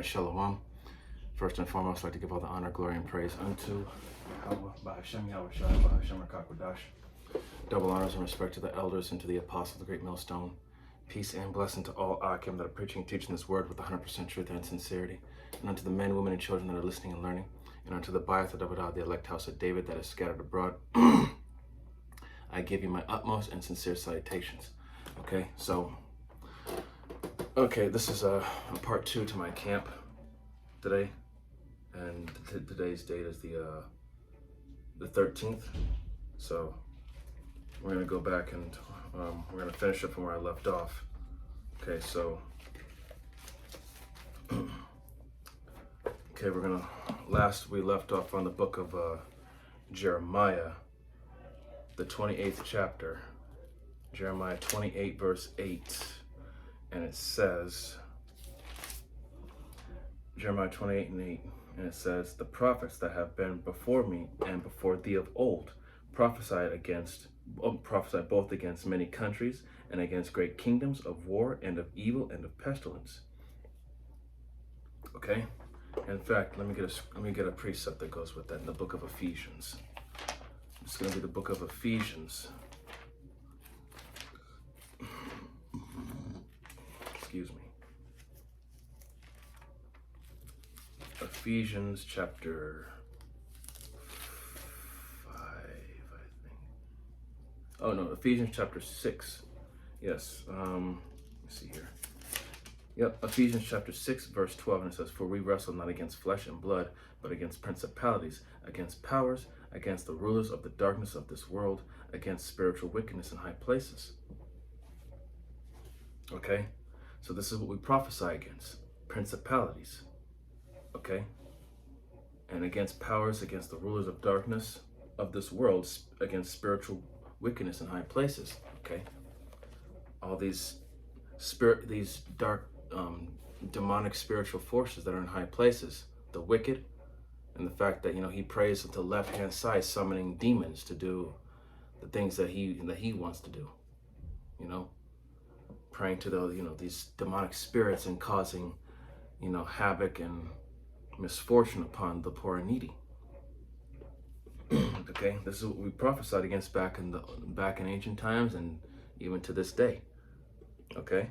right, Shalom. First and foremost, I'd like to give all the honor, glory, and praise unto Hashem Yahweh Shai, Hashem Rakakwadash. Double honors and respect to the elders and to the apostles of the great millstone. Peace and blessing to all Akim that are preaching and teaching this word with 100% truth and sincerity. And unto the men, women, and children that are listening and learning. And unto the Bayat of the elect house of David that is scattered abroad. I give you my utmost and sincere salutations. Okay, so, this is a part 2 to my camp today. And today's date is the 13th. So we're going to go back and we're going to finish up from where I left off. Okay, so we left off on the book of Jeremiah, the 28th chapter, Jeremiah 28 verse 8, and it says, Jeremiah 28 and 8, and it says, the prophets that have been before me and before thee of old prophesied both against many countries and against great kingdoms of war and of evil and of pestilence. Okay, in fact, let me get a precept that goes with that in the book of Ephesians. It's going to be the book of Ephesians. Excuse me. Ephesians chapter 5, I think. Oh no, Ephesians chapter 6. Yes. Let me see here. Yep, Ephesians chapter 6, verse 12, and it says, for we wrestle not against flesh and blood, but against principalities, against powers, against the rulers of the darkness of this world, against spiritual wickedness in high places. Okay, so this is what we prophesy against, principalities. Okay, and against powers, against the rulers of darkness of this world, against spiritual wickedness in high places. Okay, all these dark demonic spiritual forces that are in high places, the wicked, and the fact that he prays with the left hand side, summoning demons to do the things that he wants to do, praying to these demonic spirits and causing havoc and misfortune upon the poor and needy. Okay, this is what we prophesied against back in ancient times and even to this day. Okay,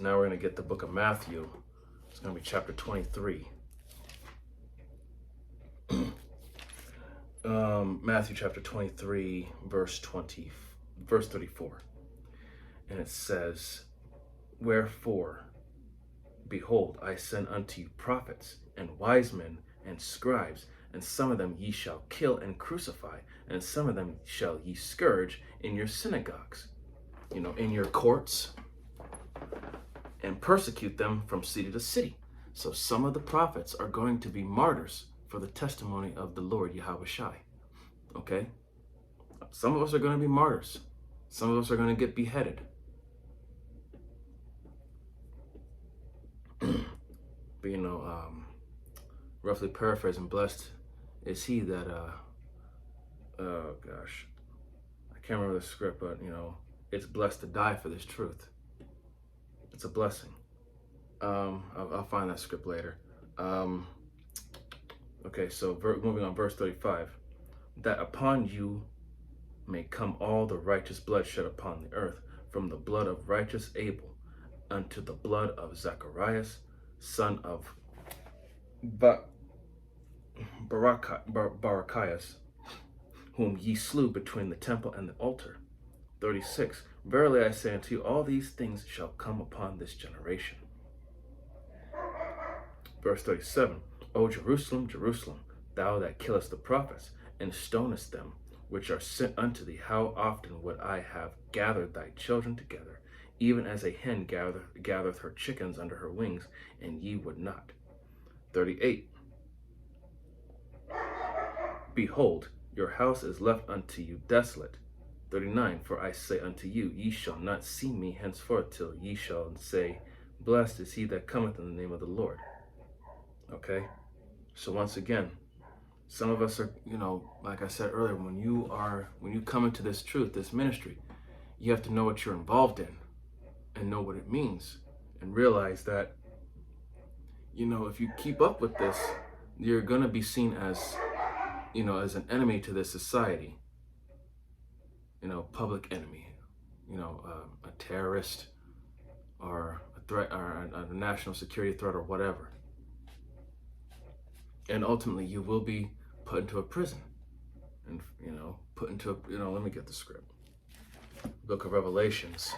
now we're going to get the book of Matthew. It's going to be chapter 23. Matthew chapter 23, verse 34. And it says, wherefore, behold, I send unto you prophets and wise men and scribes, and some of them ye shall kill and crucify, and some of them shall ye scourge in your synagogues, in your courts, and persecute them from city to city. So some of the prophets are going to be martyrs for the testimony of the Lord Yahweh Shai. Okay? Some of us are going to be martyrs. Some of us are going to get beheaded. But roughly paraphrasing, blessed is he that oh gosh, I can't remember the script, but it's blessed to die for this truth. It's a blessing. I'll find that script later. Okay, so moving on, verse 35, that upon you may come all the righteous blood shed upon the earth, from the blood of righteous Abel unto the blood of Zacharias, son of Barachias, whom ye slew between the temple and the altar. 36, verily I say unto you, all these things shall come upon this generation. Verse 37, O Jerusalem, Jerusalem, thou that killest the prophets, and stonest them which are sent unto thee, how often would I have gathered thy children together, even as a hen gathereth her chickens under her wings, and ye would not. 38, behold, your house is left unto you desolate. 39, for I say unto you, ye shall not see me henceforth till ye shall say, blessed is he that cometh in the name of the Lord. Okay, so once again, some of us are, like I said earlier, when you come into this truth, this ministry, you have to know what you're involved in and know what it means and realize that if you keep up with this, you're going to be seen as, as an enemy to this society, public enemy, a terrorist or a threat or a national security threat or whatever. And ultimately you will be put into a prison and, put into let me get the script. Book of Revelations.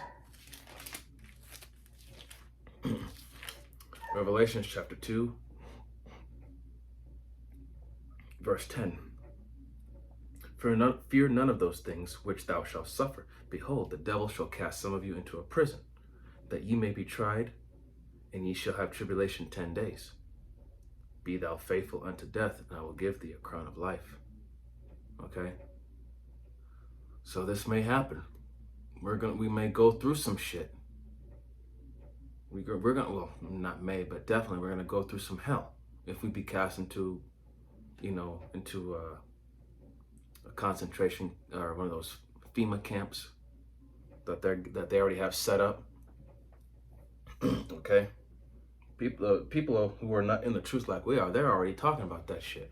Revelations chapter 2, verse 10. Fear none of those things which thou shalt suffer. Behold, the devil shall cast some of you into a prison, that ye may be tried, and ye shall have tribulation 10 days. Be thou faithful unto death, and I will give thee a crown of life. Okay? So this may happen. We may go through some shit. We're gonna, well, not may, but definitely we're gonna go through some hell if we be cast into, into a concentration or one of those FEMA camps that they already have set up. Okay, people who are not in the truth like we are, they're already talking about that shit.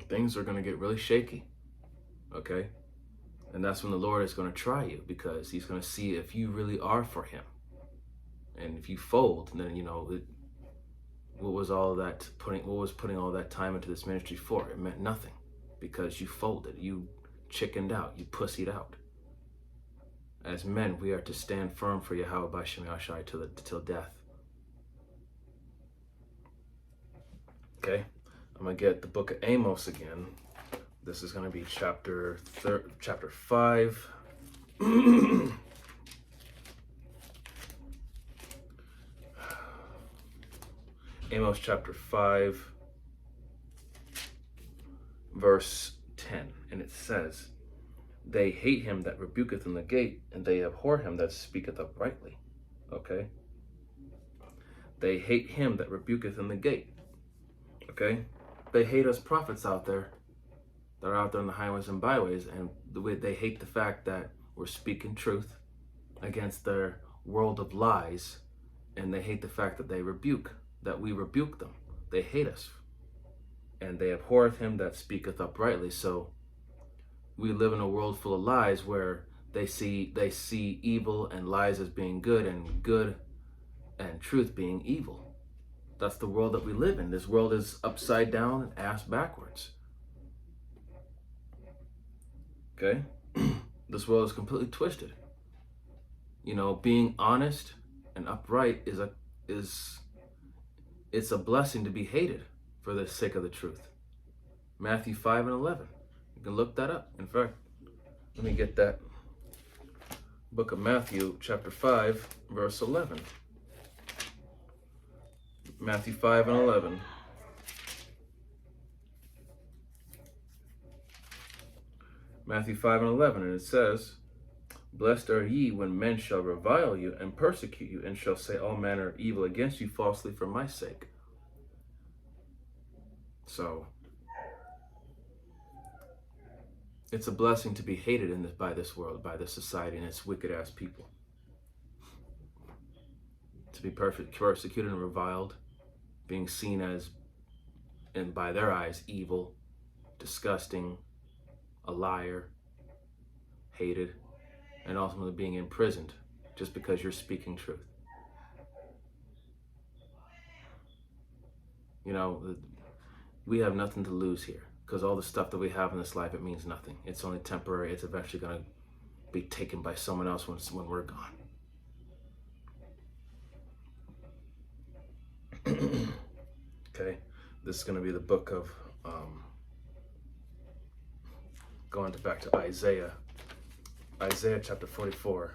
Things are gonna get really shaky. Okay. And that's when the Lord is going to try you, because he's going to see if you really are for him. And if you fold, then, what was putting all that time into this ministry for? It meant nothing, because you folded, you chickened out, you pussied out. As men, we are to stand firm for Yahweh B'Shem Yahshai till death. Okay, I'm going to get the book of Amos again. This is going to be chapter 5. Amos chapter 5, verse 10. And it says, they hate him that rebuketh in the gate, and they abhor him that speaketh uprightly. Okay? They hate him that rebuketh in the gate. Okay? They hate us prophets out there. They're out there on the highways and byways, and they hate the fact that we're speaking truth against their world of lies, and they hate the fact that we rebuke them. They hate us, and they abhorreth him that speaketh uprightly. So we live in a world full of lies where they see evil and lies as being good and truth being evil. That's the world that we live in. This world is upside down and ass backwards. Okay? This world is completely twisted. Being honest and upright it's a blessing to be hated for the sake of the truth. Matthew 5 and 11. You can look that up. In fact, let me get that. Book of Matthew, chapter 5, verse 11. Matthew 5 and 11. Matthew 5 and 11, and it says, blessed are ye when men shall revile you and persecute you, and shall say all manner of evil against you falsely for my sake. So, it's a blessing to be hated by this world, by this society, and its wicked ass people. To be persecuted and reviled, being seen as, and by their eyes, evil, disgusting, a liar, hated, and ultimately being imprisoned just because you're speaking truth. We have nothing to lose here, because all the stuff that we have in this life, it means nothing. It's only temporary. It's eventually going to be taken by someone else when we're gone. Okay, this is going to be the book of going back to Isaiah chapter 44.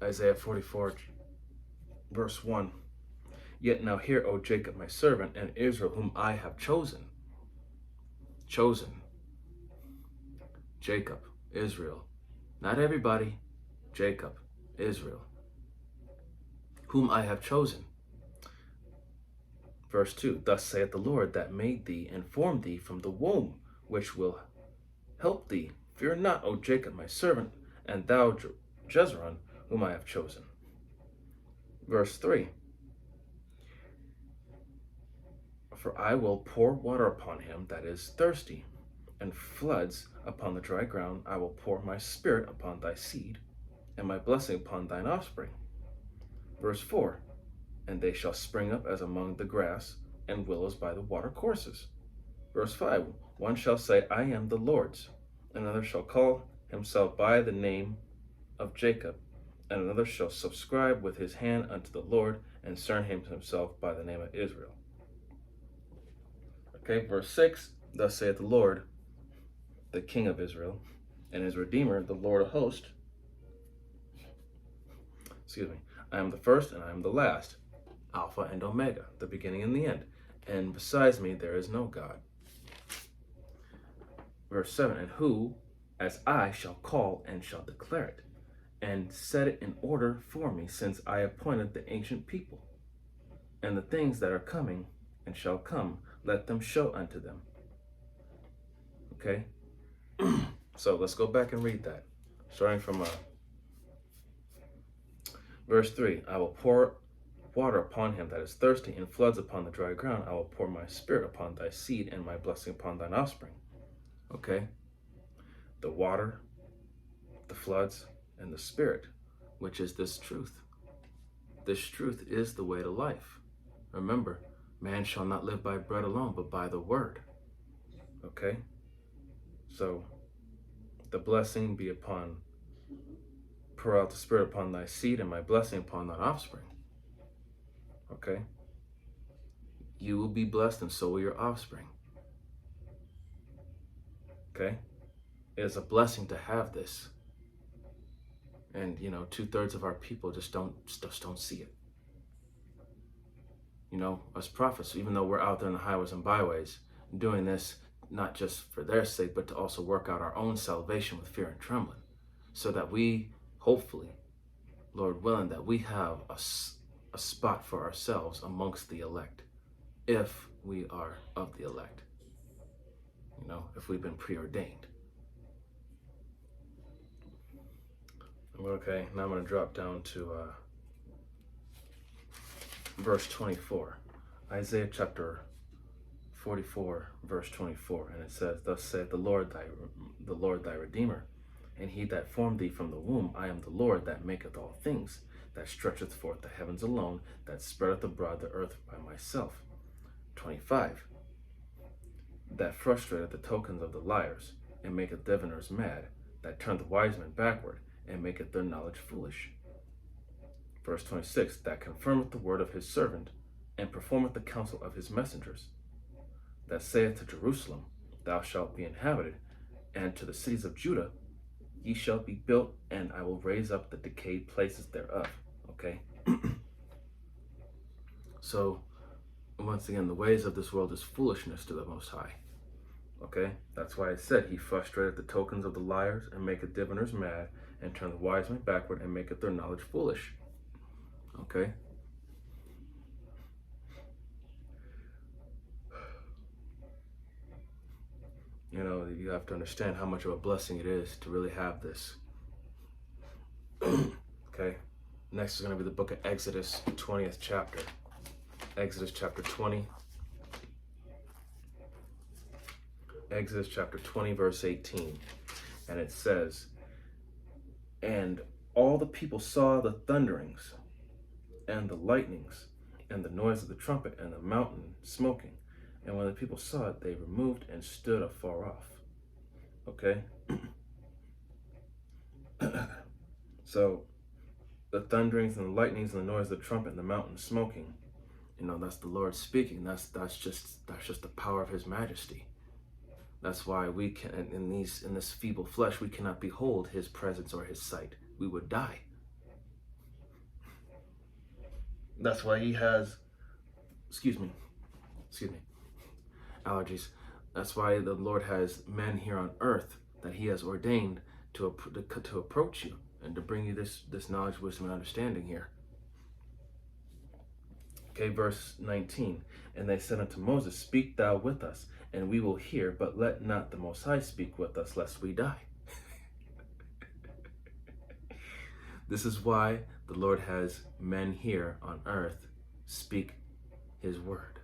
Isaiah 44, verse 1. Yet now hear, O Jacob, my servant, and Israel, whom I have chosen. Chosen. Jacob, Israel. Not everybody. Jacob, Israel. Whom I have chosen. Verse 2. Thus saith the Lord that made thee and formed thee from the womb, which will Help thee, fear not, O Jacob, my servant, and thou, Jezreel, whom I have chosen. Verse 3. For I will pour water upon him that is thirsty, and floods upon the dry ground. I will pour my spirit upon thy seed, and my blessing upon thine offspring. Verse 4. And they shall spring up as among the grass, and willows by the water courses. Verse 5. One shall say, I am the Lord's. Another shall call himself by the name of Jacob, and another shall subscribe with his hand unto the Lord, and surname himself by the name of Israel. Okay, verse 6. Thus saith the Lord, the King of Israel, and his Redeemer, the Lord of hosts. Excuse me. I am the first and I am the last, Alpha and Omega, the beginning and the end. And besides me there is no God. Verse 7. And who, as I, shall call and shall declare it, and set it in order for me, since I appointed the ancient people, and the things that are coming and shall come, let them show unto them. Okay? So let's go back and read that. Starting from verse 3. I will pour water upon him that is thirsty, and floods upon the dry ground. I will pour my spirit upon thy seed, and my blessing upon thine offspring. Okay? The water, the floods, and the spirit, which is this truth. This truth is the way to life. Remember, man shall not live by bread alone, but by the word. Okay? So, the blessing be upon, pour out the spirit upon thy seed, and my blessing upon thine offspring. Okay? You will be blessed, and so will your offspring. Okay? It is a blessing to have this. And, 2/3 of our people just don't see it. Us prophets, even though we're out there in the highways and byways, doing this not just for their sake, but to also work out our own salvation with fear and trembling, so that we, hopefully, Lord willing, that we have a spot for ourselves amongst the elect, if we are of the elect, if we've been preordained. Okay, now I'm going to drop down to verse 24. Isaiah chapter 44, verse 24. And it says, Thus saith the Lord thy Redeemer, and he that formed thee from the womb. I am the Lord that maketh all things, that stretcheth forth the heavens alone, that spreadeth abroad the earth by myself. 25. That frustrateth the tokens of the liars, and maketh diviners mad, that turneth wise men backward, and maketh their knowledge foolish. Verse 26. That confirmeth the word of his servant, and performeth the counsel of his messengers. That saith to Jerusalem, Thou shalt be inhabited, and to the cities of Judah, Ye shall be built, and I will raise up the decayed places thereof. Okay? So, once again, the ways of this world is foolishness to the Most High. Okay? That's why it said, He frustrated the tokens of the liars, and maketh diviners mad, and turneth wise men backward, and maketh their knowledge foolish. Okay? You have to understand how much of a blessing it is to really have this. Okay? Next is going to be the book of Exodus, 20th chapter. Exodus chapter 20. Exodus chapter 20, verse 18. And it says, And all the people saw the thunderings, and the lightnings, and the noise of the trumpet, and the mountain smoking. And when the people saw it, they removed and stood afar off. Okay? So, the thunderings and the lightnings and the noise of the trumpet and the mountain smoking, that's the Lord speaking. That's just the power of his majesty. That's why we can, in this feeble flesh, we cannot behold his presence or his sight. We would die. That's why he has, excuse me, allergies. That's why the Lord has men here on earth that he has ordained to approach you and to bring you this knowledge, wisdom, and understanding here. Okay, verse 19. And they said unto Moses, Speak thou with us, and we will hear, but let not the Most High speak with us, lest we die. This is why the Lord has men here on earth speak his word.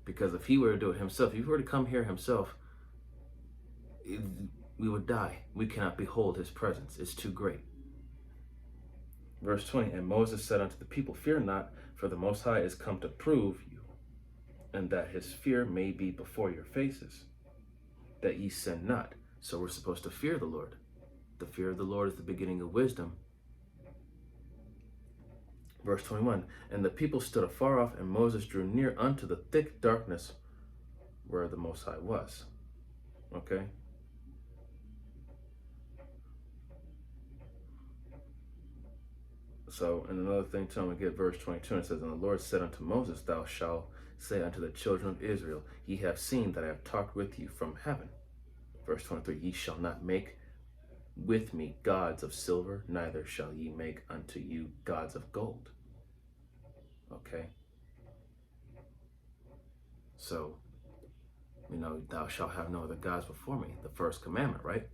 Because if he were to do it himself, if he were to come here himself, we would die. We cannot behold his presence. It's too great. Verse 20, and Moses said unto the people, fear not, for the Most High is come to prove you, and that his fear may be before your faces, that ye sin not. So we're supposed to fear the Lord. The fear of the Lord is the beginning of wisdom. Verse 21, and the people stood afar off, and Moses drew near unto the thick darkness where the Most High was. Okay? So, and another thing too, I'm going to get verse 22, and it says, and the Lord said unto Moses, thou shalt say unto the children of Israel, ye have seen that I have talked with you from heaven. Verse 23, ye shall not make with me gods of silver, neither shall ye make unto you gods of gold. Okay? So, thou shalt have no other gods before me. The first commandment, right?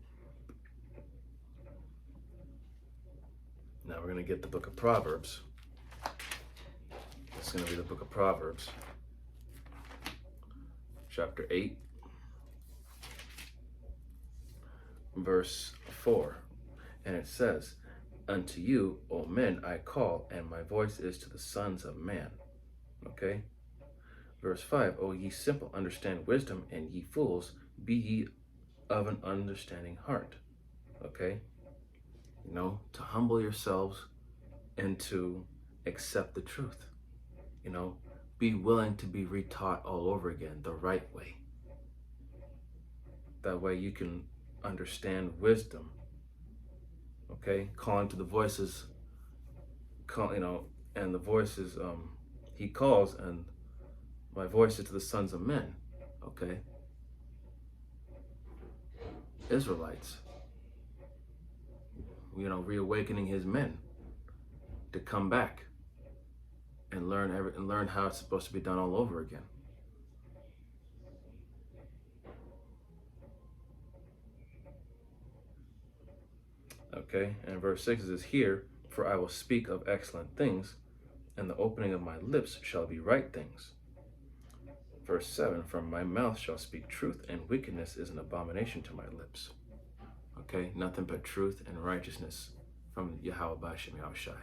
Now we're going to get the book of Proverbs. It's going to be the book of Proverbs, chapter 8, verse 4. And it says, unto you, O men, I call, and my voice is to the sons of man. Okay? Verse 5, O ye simple, understand wisdom, and ye fools, be ye of an understanding heart. Okay? To humble yourselves and to accept the truth. Be willing to be retaught all over again the right way. That way you can understand wisdom. Okay? Calling to the voices, and the voices, he calls, and my voice is to the sons of men. Okay? Israelites. Reawakening his men to come back and learn how it's supposed to be done all over again. Okay, and verse 6 is here, for I will speak of excellent things, and the opening of my lips shall be right things. Verse 7, from my mouth shall speak truth, and wickedness is an abomination to my lips. Okay, nothing but truth and righteousness from Yahweh B'Shem Yahushai.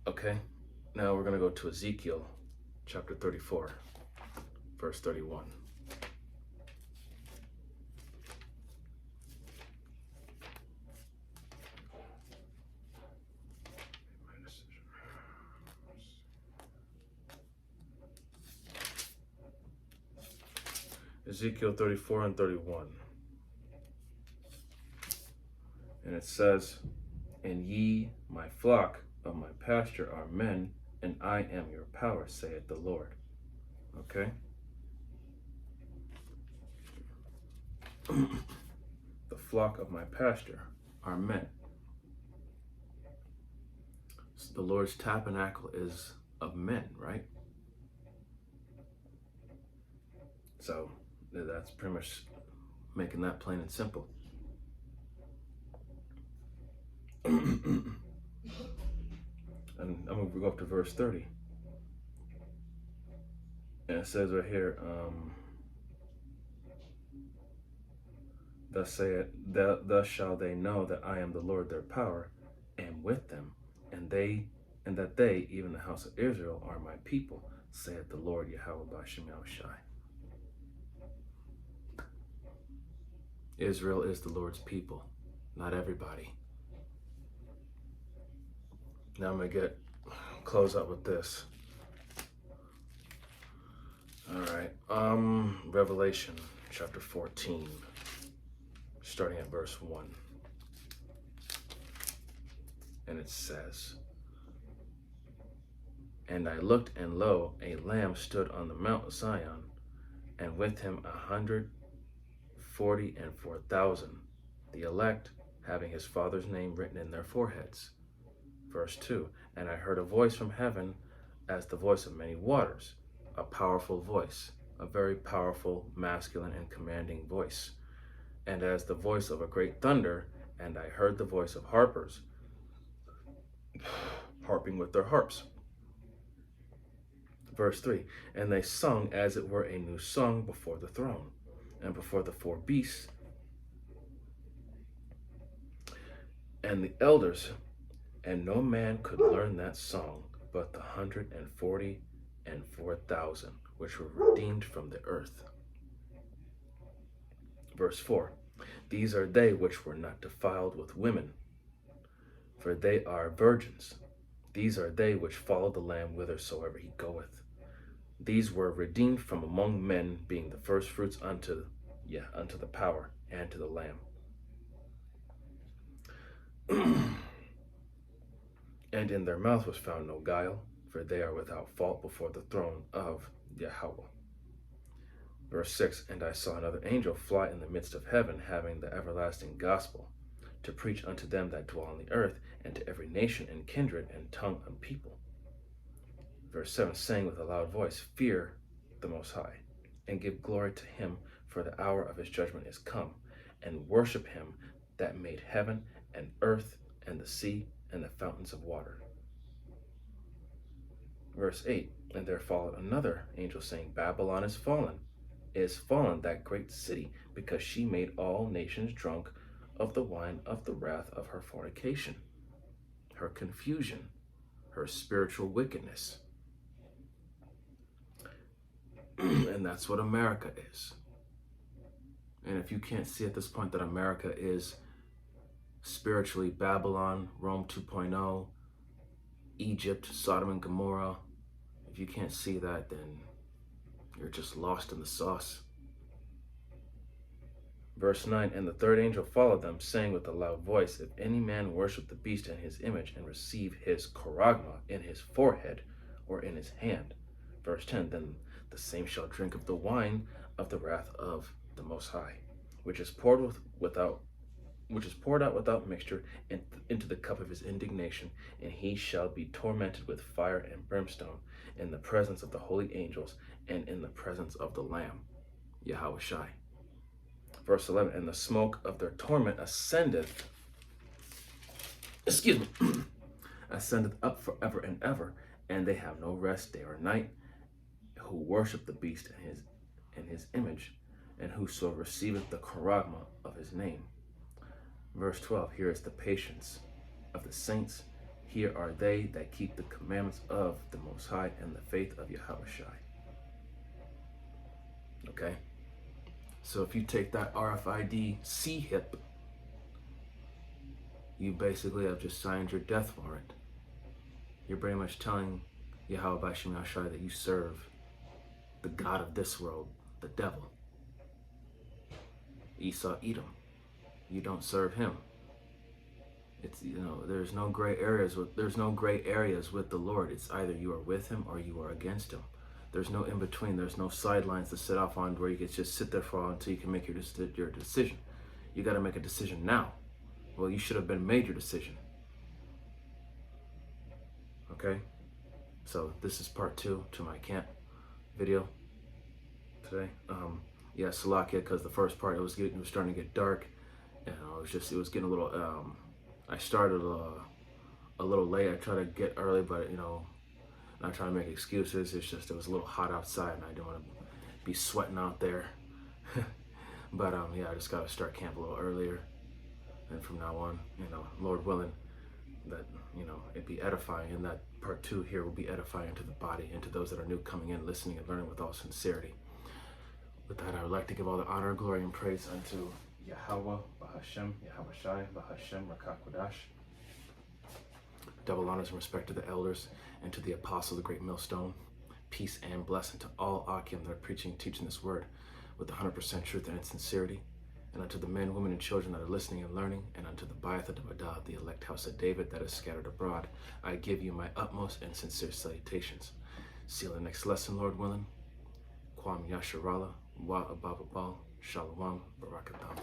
Okay, now we're going to go to Ezekiel chapter 34, verse 31. Ezekiel 34 and 31. And it says, and ye, my flock of my pasture, are men, and I am your power, saith the Lord. Okay? The flock of my pasture are men. So the Lord's tabernacle is of men, right? So that's pretty much making that plain and simple. And I'm going to go up to verse 30. And it says right here, thus shall they know that I am the Lord their power, and with them, and that they, even the house of Israel, are my people, saith the Lord Yahweh B'Shem Yahushai. Israel is the Lord's people, not everybody. Now I'm going to close out with this. All right. Revelation chapter 14, starting at verse 1. And it says, and I looked, and lo, a lamb stood on the Mount Zion, and with him 144,000, the elect, having his Father's name written in their foreheads. Verse 2, and I heard a voice from heaven as the voice of many waters, a powerful voice, a very powerful, masculine, and commanding voice. And as the voice of a great thunder, and I heard the voice of harpers, harping with their harps. Verse 3, and they sung as it were a new song before the throne, and before the four beasts, and the elders, and no man could learn that song but the 144,000 which were redeemed from the earth. Verse 4, these are they which were not defiled with women, for they are virgins. These are they which follow the Lamb whithersoever he goeth. These were redeemed from among men, being the firstfruits unto the power, and to the Lamb. And in their mouth was found no guile, for they are without fault before the throne of Yahweh. Verse 6, and I saw another angel fly in the midst of heaven, having the everlasting gospel, to preach unto them that dwell on the earth, and to every nation and kindred and tongue and people. Verse 7, saying with a loud voice, fear the Most High, and give glory to him, for the hour of his judgment is come, and worship him that made heaven and earth and the sea and the fountains of water. Verse 8, and there followed another angel, saying, Babylon is fallen, that great city, because she made all nations drunk of the wine of the wrath of her fornication, her confusion, her spiritual wickedness. And that's what America is. And if you can't see at this point that America is spiritually Babylon, Rome 2.0, Egypt, Sodom and Gomorrah, if you can't see that, then you're just lost in the sauce. Verse 9, and the third angel followed them, saying with a loud voice, if any man worship the beast in his image, and receive his charagma in his forehead or in his hand. Verse 10, then the same shall drink of the wine of the wrath of the Most High, which is poured out without mixture into the cup of his indignation, and he shall be tormented with fire and brimstone in the presence of the holy angels and in the presence of the Lamb, Yahweh Shai. Verse 11, and the smoke of their torment ascendeth up forever and ever, and they have no rest day or night, who worship the beast in his image, and whoso receiveth the charagma of his name. Verse 12, here is the patience of the saints. Here are they that keep the commandments of the Most High and the faith of Yahweh Shai. Okay? So if you take that RFID C-hip, you basically have just signed your death warrant. You're pretty much telling Yahweh Bashim Yahshai that you serve the God of this world, the devil. Esau Edom. You don't serve him. It's, there's no gray areas with the Lord. It's either you are with him or you are against him. There's no in between. There's no sidelines to sit off on where you can just sit there for a while until you can make your decision. You got to make a decision now. Well, you should have made your decision. Okay? So this is part 2 to my camp video today. Salakia, because the first part it was starting to get dark, and it was getting a little. I started a little late. I tried to get early, but not trying to make excuses. It's just it was a little hot outside, and I didn't want to be sweating out there. But I just got to start camp a little earlier, and from now on, Lord willing, that it be edifying, and that part 2 here will be edifying to the body and to those that are new coming in, listening and learning with all sincerity. With that, I would like to give all the honor, glory, and praise unto Yahweh, Bahashem, Yahweh Shai, Bahashem, Rakakwadash. Double honors and respect to the elders and to the apostle, the great millstone. Peace and blessing to all Akim that are preaching and teaching this word with 100% truth and sincerity. And unto the men, women, and children that are listening and learning, and unto the Baatha Dabadah, the elect house of David that is scattered abroad, I give you my utmost and sincere salutations. See you in the next lesson, Lord willing. Kwam Yasharala, Wa Abababal, Shalom, Barakatam.